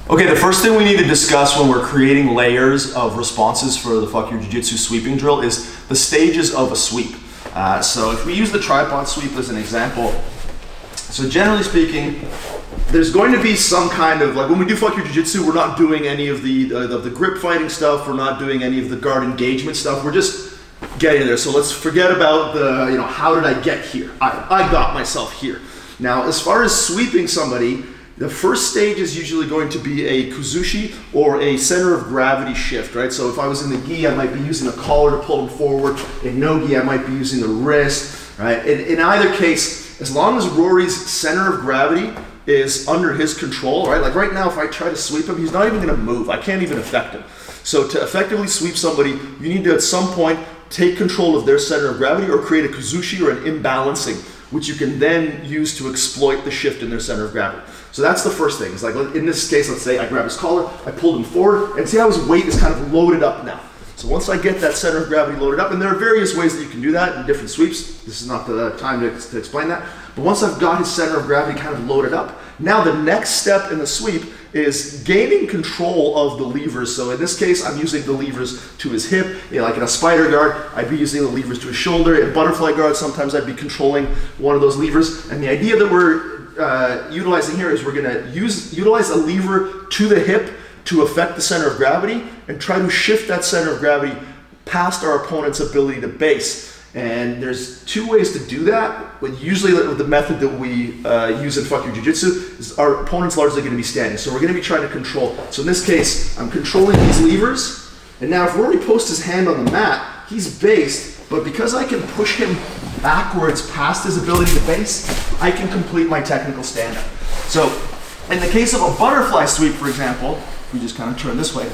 Okay, the first thing we need to discuss when we're creating layers of responses for the Fuck Your Jiu-Jitsu sweeping drill is the stages of a sweep. So if we use the tripod sweep as an example, so generally speaking, there's going to be some kind of, like when we do Fuck Your Jiu-Jitsu, we're not doing any of the grip fighting stuff, we're not doing any of the guard engagement stuff, we're just getting there. So let's forget about the, how did I get here? I got myself here. Now, as far as sweeping somebody, the first stage is usually going to be a kuzushi or a center of gravity shift, right? So if I was in the gi, I might be using a collar to pull them forward. In no gi, I might be using the wrist, right? In either case, as long as Rory's center of gravity is under his control, right? Like right now, if I try to sweep him, he's not even gonna move. I can't even affect him. So to effectively sweep somebody, you need to at some point take control of their center of gravity or create a kuzushi or an imbalancing, which you can then use to exploit the shift in their center of gravity. So that's the first thing. It's like, in this case, let's say I grab his collar, I pulled him forward, and see how his weight is kind of loaded up now. So once I get that center of gravity loaded up, and there are various ways that you can do that in different sweeps. This is not the time to explain that. But once I've got his center of gravity kind of loaded up, now the next step in the sweep is gaining control of the levers. So in this case, I'm using the levers to his hip. Like in a spider guard, I'd be using the levers to his shoulder. In a butterfly guard, sometimes I'd be controlling one of those levers. And the idea that we're utilizing here is we're gonna utilize a lever to the hip to affect the center of gravity and try to shift that center of gravity past our opponent's ability to base. And there's two ways to do that. But usually the method that we use in Fuck Your Jiu-Jitsu is our opponent's largely going to be standing. So we're going to be trying to control. So in this case, I'm controlling these levers. And now if Rory posts his hand on the mat, he's based. But because I can push him backwards past his ability to base, I can complete my technical stand-up. So in the case of a butterfly sweep, for example, we just kind of turn this way.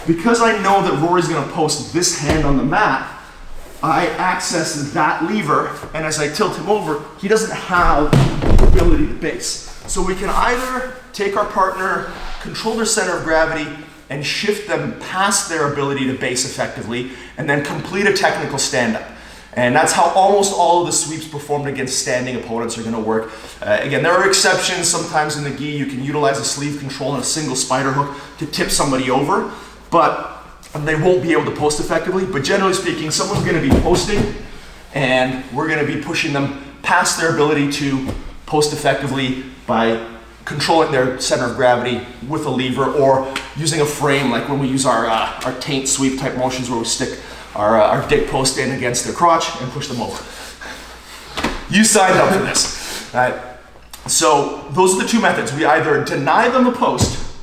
Because I know that Rory's going to post this hand on the mat, I access that lever, and as I tilt him over, he doesn't have the ability to base. So we can either take our partner, control their center of gravity, and shift them past their ability to base effectively, and then complete a technical stand-up. And that's how almost all of the sweeps performed against standing opponents are going to work. Again, there are exceptions. Sometimes in the gi, you can utilize a sleeve control and a single spider hook to tip somebody over, but they won't be able to post effectively. But generally speaking, someone's going to be posting, and we're going to be pushing them past their ability to post effectively by controlling their center of gravity with a lever or using a frame, like when we use our taint sweep type motions where we stick our dick post in against their crotch and push them over. You signed up for this. So those are the two methods. We either deny them a post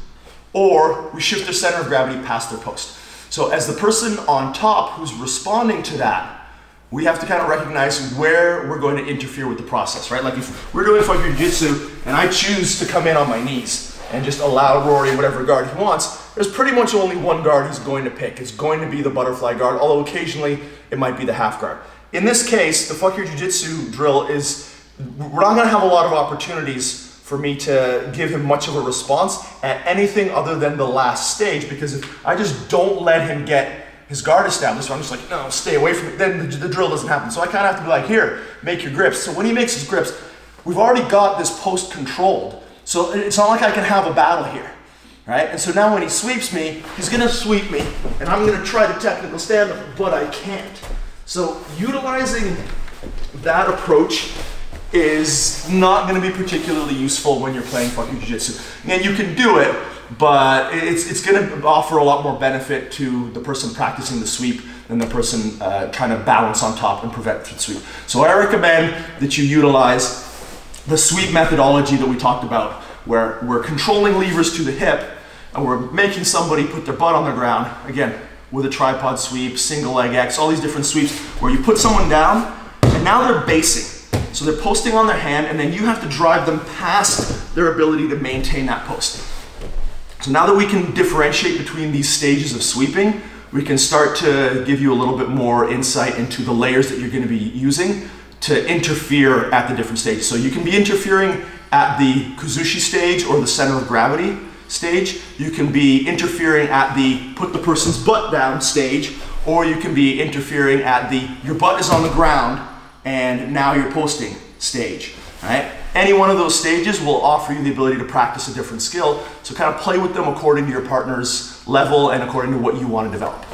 or we shift their center of gravity past their post. So as the person on top who's responding to that, we have to kind of recognize where we're going to interfere with the process, right? Like if we're doing Fuck Your Jiu-Jitsu and I choose to come in on my knees and just allow Rory whatever guard he wants, there's pretty much only one guard he's going to pick. It's going to be the butterfly guard, although occasionally it might be the half guard. In this case, the Fuck Your Jiu-Jitsu drill is, we're not gonna have a lot of opportunities for me to give him much of a response at anything other than the last stage, because if I just don't let him get his guard established, so I'm just like, no, stay away from it, then the drill doesn't happen. So I kind of have to be like, here, make your grips. So when he makes his grips, we've already got this post controlled. So it's not like I can have a battle here, right? And so now when he sweeps me, he's gonna sweep me, and I'm gonna try to technical stand up, but I can't. So utilizing that approach is not going to be particularly useful when you're playing Fuck Your Jiu-Jitsu. And you can do it, but it's going to offer a lot more benefit to the person practicing the sweep than the person trying to balance on top and prevent the sweep. So I recommend that you utilize the sweep methodology that we talked about, where we're controlling levers to the hip and we're making somebody put their butt on the ground, again, with a tripod sweep, single leg X, all these different sweeps where you put someone down and now they're basing. So they're posting on their hand, and then you have to drive them past their ability to maintain that post. So now that we can differentiate between these stages of sweeping, we can start to give you a little bit more insight into the layers that you're going to be using to interfere at the different stages. So you can be interfering at the kuzushi stage or the center of gravity stage. You can be interfering at the put the person's butt down stage, or you can be interfering at the your butt is on the ground and now you're posting stage, right? Any one of those stages will offer you the ability to practice a different skill. So kind of play with them according to your partner's level and according to what you want to develop.